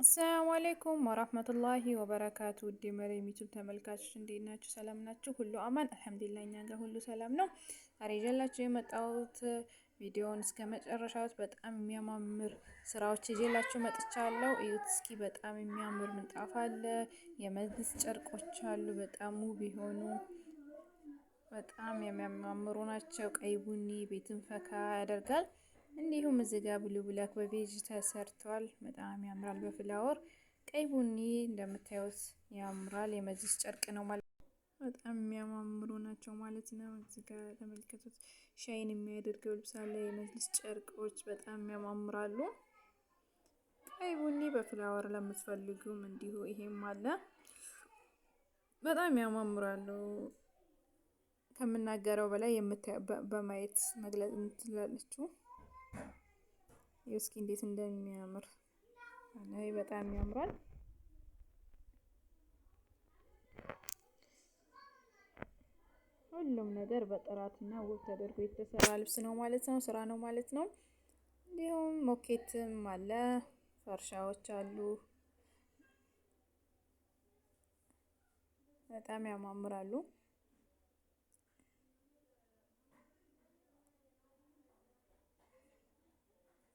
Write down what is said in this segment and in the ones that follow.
አሰላሙ አለይኩም ወራህመቱላሂ ወበረካቱ። ውድ የመሪም ዩቲዩብ ተመልካቾች እንዴት ናችሁ? ሰላም ናችሁ? ሁሉ አማን አልሐምዱሊላህ፣ እኛ ጋር ሁሉ ሰላም ነው። ዛሬ ይዤላችሁ የመጣሁት ቪዲዮውን እስከ መጨረሻው በጣም የሚያማምር ስራዎች ይዤላችሁ መጥቻለሁ። እዩት እስኪ፣ በጣም የሚያምር ምንጣፍ አለ፣ የመጅሊስ ጨርቆች አሉ፣ በጣም ውብ የሆኑ በጣም የሚያማምሩ ናቸው። ቀይ ቡኒ ቤትን ፈካ ያደርጋል። እንዲሁም እዚህ ጋር ብሉ ብላክ በቤጅ ተሰርቷል። በጣም ያምራል። በፍላወር ቀይ ቡኒ እንደምታዩት ያምራል። የመጅሊስ ጨርቅ ነው ማለት በጣም የሚያማምሩ ናቸው ማለት ነው። እዚህ ጋር ተመልከቱት። ሻይን የሚያደርገው ልብስ አለ። የመጅሊስ ጨርቆች በጣም ያማምራሉ። ቀይ ቡኒ በፍላወር ለምትፈልጉም እንዲሁ ይሄም አለ። በጣም ያማምራሉ። ከምናገረው በላይ በማየት መግለጽ ትችላላችሁ። እስኪ እንዴት እንደሚያምር አይ በጣም ያምራል። ሁሉም ነገር በጥራትና ውብ ተደርጎ የተሰራ ልብስ ነው ማለት ነው፣ ስራ ነው ማለት ነው። እንዲሁም ሞኬትም አለ፣ ፈርሻዎች አሉ። በጣም ያማምራሉ።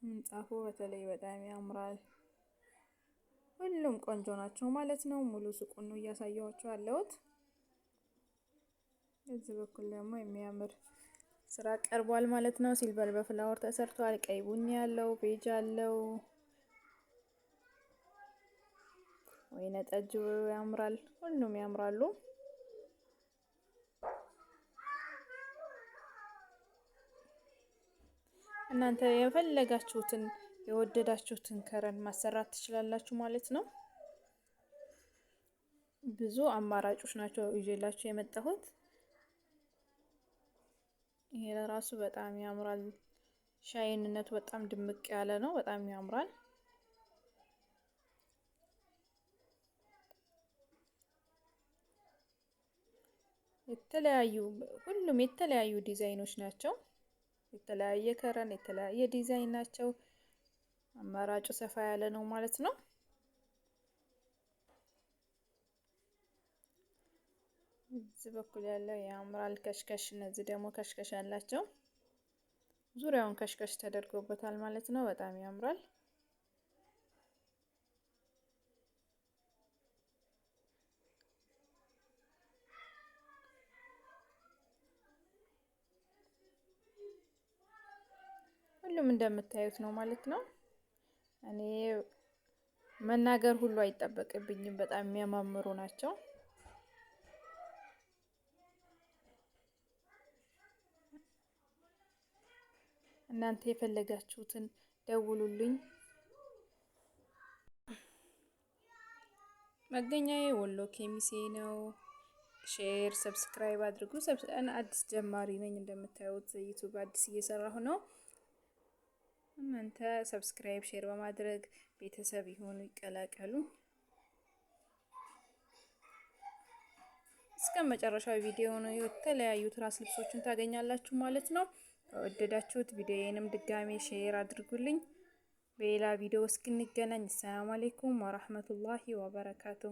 ምንጣፉ በተለይ በጣም ያምራል። ሁሉም ቆንጆ ናቸው ማለት ነው። ሙሉ ሱቁን ነው እያሳየኋችሁ ያለሁት። እዚህ በኩል ደግሞ የሚያምር ስራ ቀርቧል ማለት ነው። ሲልቨር በፍላወር ተሰርቷል። ቀይ ቡኒ ያለው ቤጅ አለው። ወይነ ጠጅ ያምራል። ሁሉም ያምራሉ። እናንተ የፈለጋችሁትን የወደዳችሁትን ከረን ማሰራት ትችላላችሁ ማለት ነው። ብዙ አማራጮች ናቸው ይዤላችሁ የመጣሁት። ይሄ ለራሱ በጣም ያምራል። ሻይንነቱ በጣም ድምቅ ያለ ነው። በጣም ያምራል። ሁሉም የተለያዩ ዲዛይኖች ናቸው። የተለያየ ከረን የተለያየ ዲዛይን ናቸው። አማራጩ ሰፋ ያለ ነው ማለት ነው። እዚህ በኩል ያለው ያምራል። ከሽከሽ፣ እነዚህ ደግሞ ከሽከሽ ያላቸው ዙሪያውን ከሽከሽ ተደርጎበታል ማለት ነው። በጣም ያምራል። ሁሉም እንደምታዩት ነው ማለት ነው። እኔ መናገር ሁሉ አይጠበቅብኝም። በጣም የሚያማምሩ ናቸው። እናንተ የፈለጋችሁትን ደውሉልኝ። መገኛዬ ወሎ ኬሚሴ ነው። ሼር ሰብስክራይብ አድርጉ። አዲስ ጀማሪ ነኝ እንደምታዩት ዩቲዩብ አዲስ እየሰራሁ ነው። እናንተ ሰብስክራይብ ሼር በማድረግ ቤተሰብ ይሆኑ፣ ይቀላቀሉ። እስከ መጨረሻው ቪዲዮ ነው የተለያዩ ትራስ ልብሶችን ታገኛላችሁ ማለት ነው። ከወደዳችሁት ቪዲዮዬንም ድጋሜ ሼር አድርጉልኝ። በሌላ ቪዲዮ እስክንገናኝ ሰላም አለይኩም ወራህመቱላሂ ወበረካቱ።